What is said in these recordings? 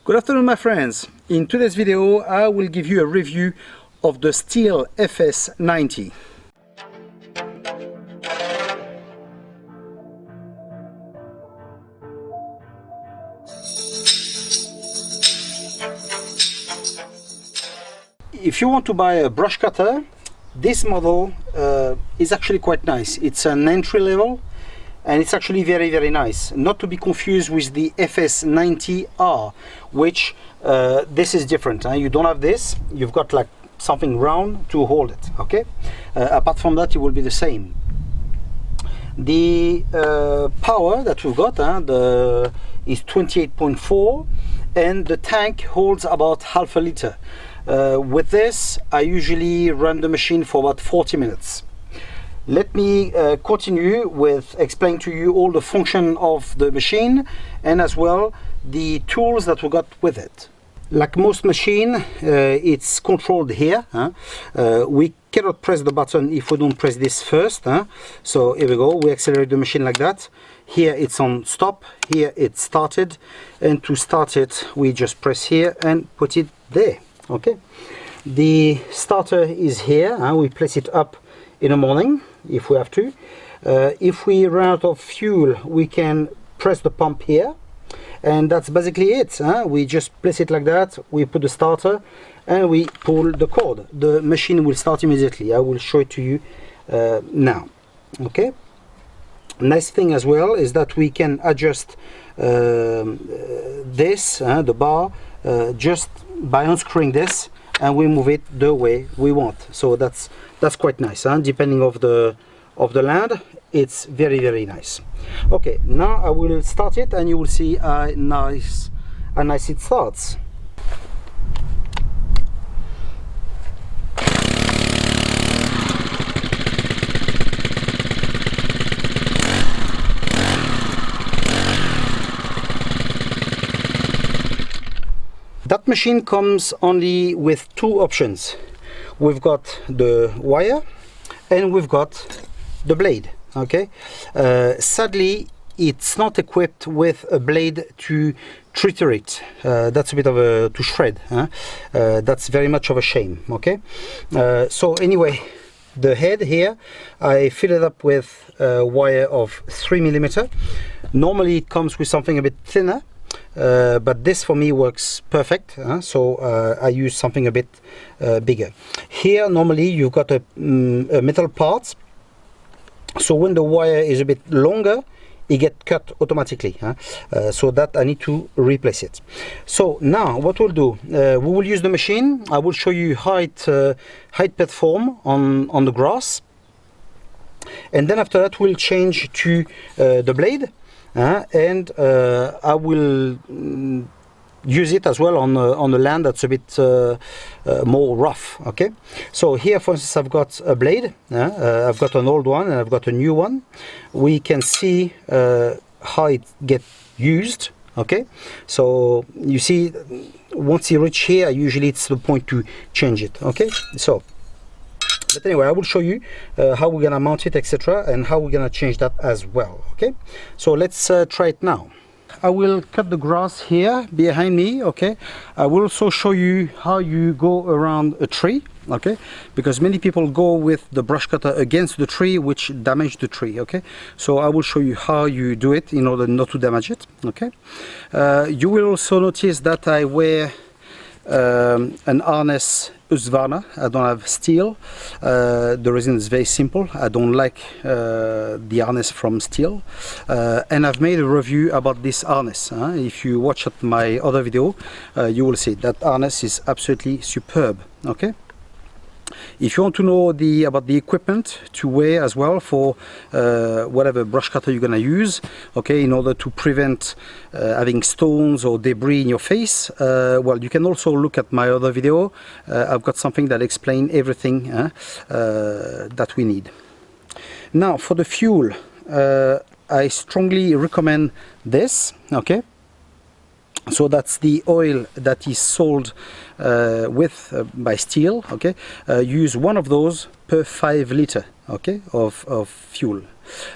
Good afternoon, my friends. In today's video I will give you a review of the Stihl FS90. If you want to buy a brush cutter, this model is actually quite nice. It's an entry level and it's actually very nice, not to be confused with the FS90R, which this is different. You don't have this, you've got like something round to hold it. Okay, apart from that it will be the same. The power that we've got is 28.4 and the tank holds about half a liter. With this I usually run the machine for about 40 minutes. Let me continue with explaining to you all the function of the machine and as well the tools that we got with it. Like most machine, it's controlled here. We cannot press the button if we don't press this first. So here we go, we accelerate the machine like that. Here it's on stop, here it's started, and to start it we just press here and put it there. Okay, the starter is here. We place it up in the morning if we have to. If we run out of fuel we can press the pump here, and that's basically it. We just place it like that, we put the starter and we pull the cord. The machine will start immediately. I will show it to you now. Okay, nice thing as well is that we can adjust this, the bar, just by unscrewing this, and we move it the way we want. So that's quite nice, depending of the land. It's very nice. Okay, now I will start it and you will see how nice it starts. That machine comes only with two options. We've got the wire and we've got the blade. Okay, sadly it's not equipped with a blade to triturer it. That's a bit of a to shred. That's very much of a shame. Okay, so anyway, the head here I fill it up with a wire of 3mm. Normally it comes with something a bit thinner, but this for me works perfect, so I use something a bit bigger. Here normally you've got a metal part, so when the wire is a bit longer it gets cut automatically, so that I need to replace it. So now what we'll do, we will use the machine. I will show you how it perform on the grass, and then after that we'll change to the blade. And I will use it as well on the land that's a bit more rough. Okay, so here for instance I've got a blade. I've got an old one and I've got a new one. We can see how it gets used. Okay, so you see once you reach here usually it's the point to change it. Okay, so but anyway, I will show you how we're gonna mount it, etc., and how we're gonna change that as well. Okay, so let's try it now. I will cut the grass here behind me. Okay, I will also show you how you go around a tree. Okay, because many people go with the brush cutter against the tree, which damage the tree. Okay, so I will show you how you do it in order not to damage it. Okay, you will also notice that I wear an harness Husqvarna. I don't have Stihl. The reason is very simple. I don't like the harness from Stihl, and I've made a review about this harness. If you watch my other video, you will see that harness is absolutely superb. Okay, if you want to know about the equipment to wear as well for whatever brush cutter you're gonna use, okay, in order to prevent having stones or debris in your face, well, you can also look at my other video. I've got something that explains everything that we need. Now for the fuel, I strongly recommend this. Okay, so that's the oil that is sold by Stihl. Okay, use one of those per 5 liter. okay, of fuel.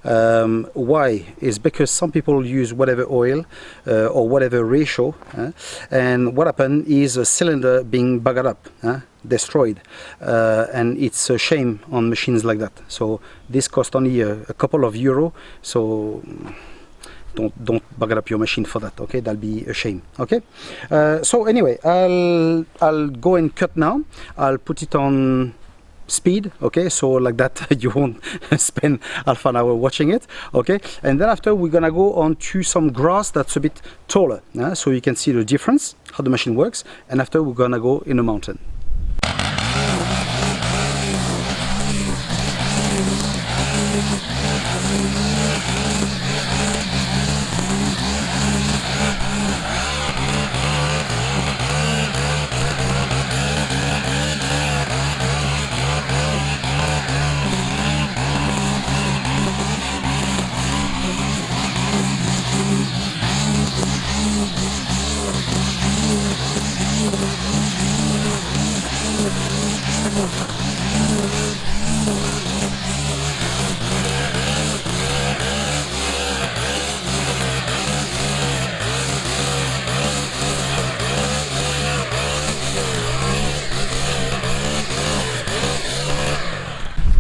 Why? Is because some people use whatever oil or whatever ratio, and what happened is a cylinder being buggered up, destroyed, and it's a shame on machines like that. So this cost only a couple of euro. So don't bugger up your machine for that, okay? That'll be a shame, okay? So anyway, I'll go and cut now. I'll put it on speed, okay, so like that you won't spend half an hour watching it, okay? And then after we're gonna go on to some grass that's a bit taller, so you can see the difference, how the machine works. And after we're gonna go in a mountain.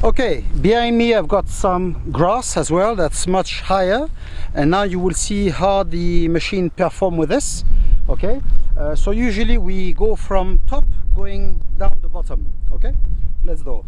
Okay, behind me I've got some grass as well that's much higher, and now you will see how the machine perform with this, okay? So usually we go from top going down the bottom, okay? Let's go.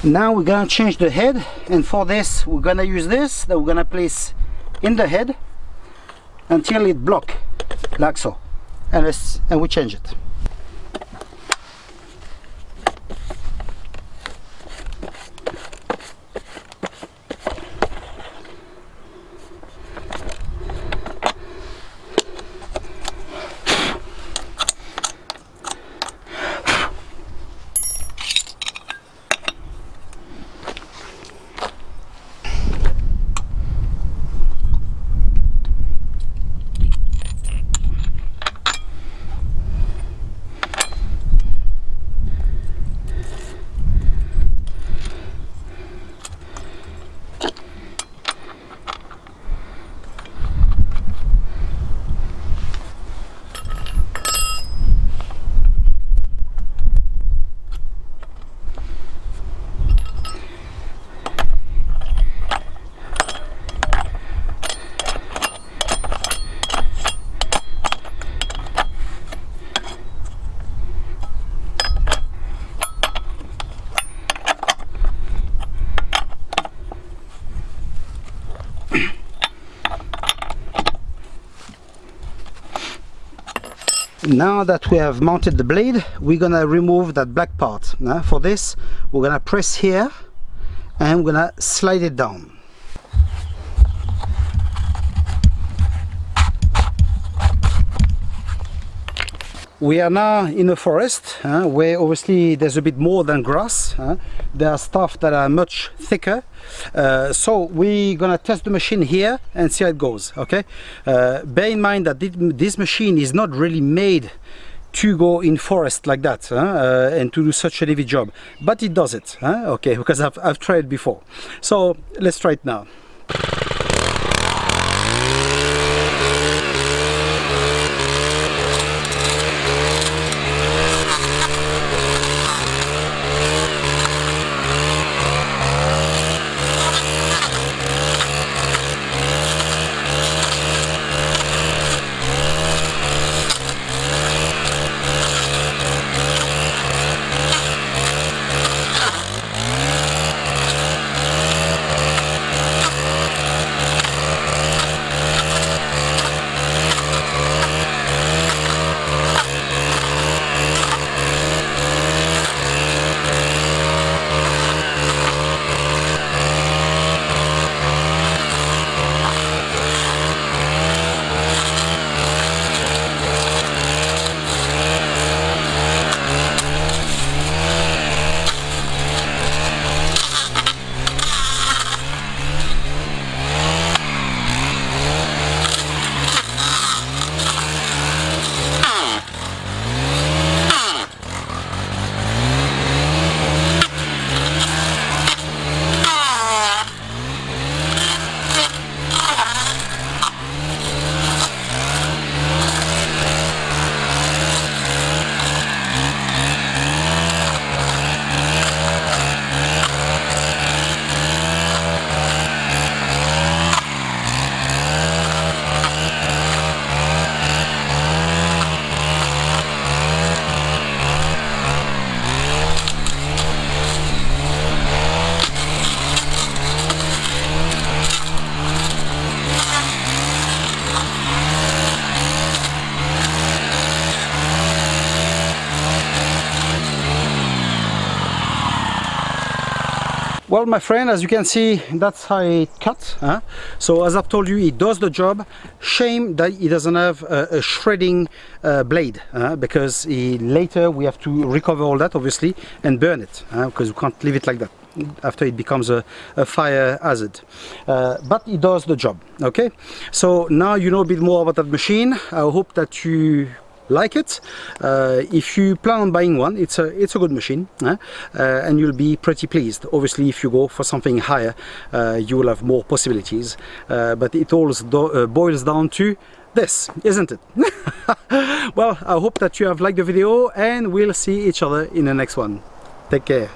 Now we're gonna change the head, and for this we're gonna use this that we're gonna place in the head until it block like so, and we change it. Now that we have mounted the blade, we're gonna remove that black part. For this, we're gonna press here and we're gonna slide it down. We are now in a forest where obviously there's a bit more than grass. There are stuff that are much thicker. So we're gonna test the machine here and see how it goes, okay? Bear in mind that this machine is not really made to go in forest like that and to do such a heavy job, but it does it, okay, because I've tried it before. So let's try it now. Well, my friend, as you can see, that's how it cuts. So as I've told you, it does the job. Shame that it doesn't have a shredding blade, because later we have to recover all that, obviously, and burn it, because we can't leave it like that after it becomes a fire hazard. But it does the job. Okay, so now you know a bit more about that machine. I hope that you like it. If you plan on buying one, it's a good machine, and you'll be pretty pleased. Obviously, if you go for something higher, you will have more possibilities, but it all boils down to this, isn't it? Well, I hope that you have liked the video, and we'll see each other in the next one. Take care.